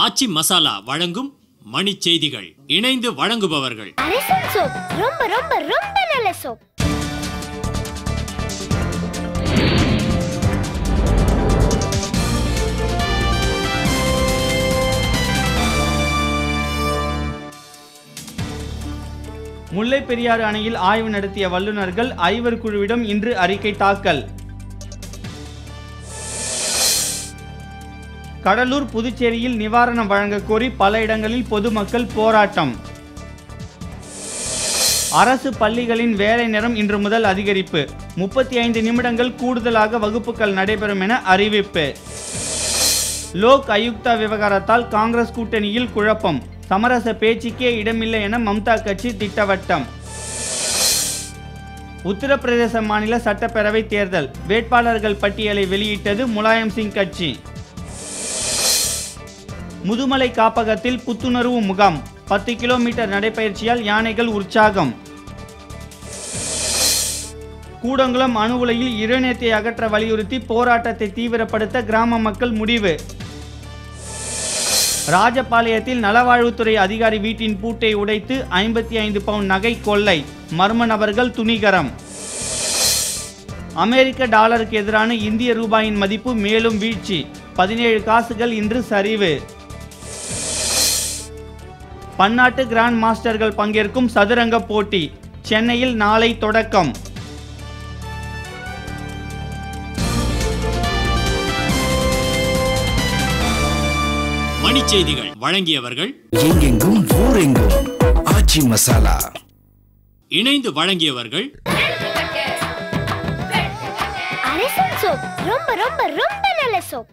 ஆச்சி மசாலா வழங்கும் மணி செய்திகள். இணைந்து வழங்குபவர்கள் அரசன் சோப். ரொம்ப ரொம்ப ரொம்ப நல்ல சோப். முல்லை பெரியாறு அணையில் ஆய்வு நடத்திய வல்லுநர்கள் 5 குழுவிடம் இன்று அறிக்கை தாக்கல். கடலூர் புதுச்சேரியில் நிவாரணம் வழங்க கோரி பல இடங்களில் பொதுமக்கள் போராட்டம். அரசு பள்ளிகளின் வேலை நேரம் இன்று முதல் அதிகரிப்பு. 35 நிமிடங்கள் கூடுதலாக வகுப்புகள் நடைபெறும் என அறிவிப்பு. லோக் ஆயுக்தா விவகாரத்தால் காங்கிரஸ் கூட்டணியில் குழப்பம். சமரச பேச்சுக்கே இடமில்லை என மம்தா கட்சி திட்டவட்டம். உத்தரப்பிரதேச மாநில சட்டப்பேரவை தேர்தல் வேட்பாளர்கள் பட்டியலை வெளியிட்டது முலாயம் சிங் கட்சி. முதுமலை காப்பகத்தில் புத்துணர்வு முகாம். 10 கிலோமீட்டர் நடைபயிற்சியால் யானைகள் உற்சாகம். கூடங்குளம் அணு உலையில் யுரேனியத்தை அகற்ற வலியுறுத்தி போராட்டத்தை தீவிரப்படுத்த கிராம மக்கள் முடிவு. ராஜபாளையத்தில் நலவாழ்வுத்துறை அதிகாரி வீட்டின் பூட்டை உடைத்து 55 பவுண்ட் நகை கொள்ளை. மர்ம நபர்கள் துணிகரம். அமெரிக்க டாலருக்கு எதிரான இந்திய ரூபாயின் மதிப்பு மேலும் வீழ்ச்சி. 17 காசுகள் இன்று சரிவு. பன்னாட்டு கிராண்ட் மாஸ்டர்கள் பங்கேற்கும் சதுரங்க போட்டி சென்னையில் நாளை தொடக்கம். மணி செய்திகள் வழங்கியவர்கள் எங்கெங்கும் ஊரெங்கும் ஆச்சி மசாலா. இணைந்து வழங்கியவர்கள் அரசன் சோப். ரொம்ப ரொம்ப ரொம்ப நல்ல சோப்.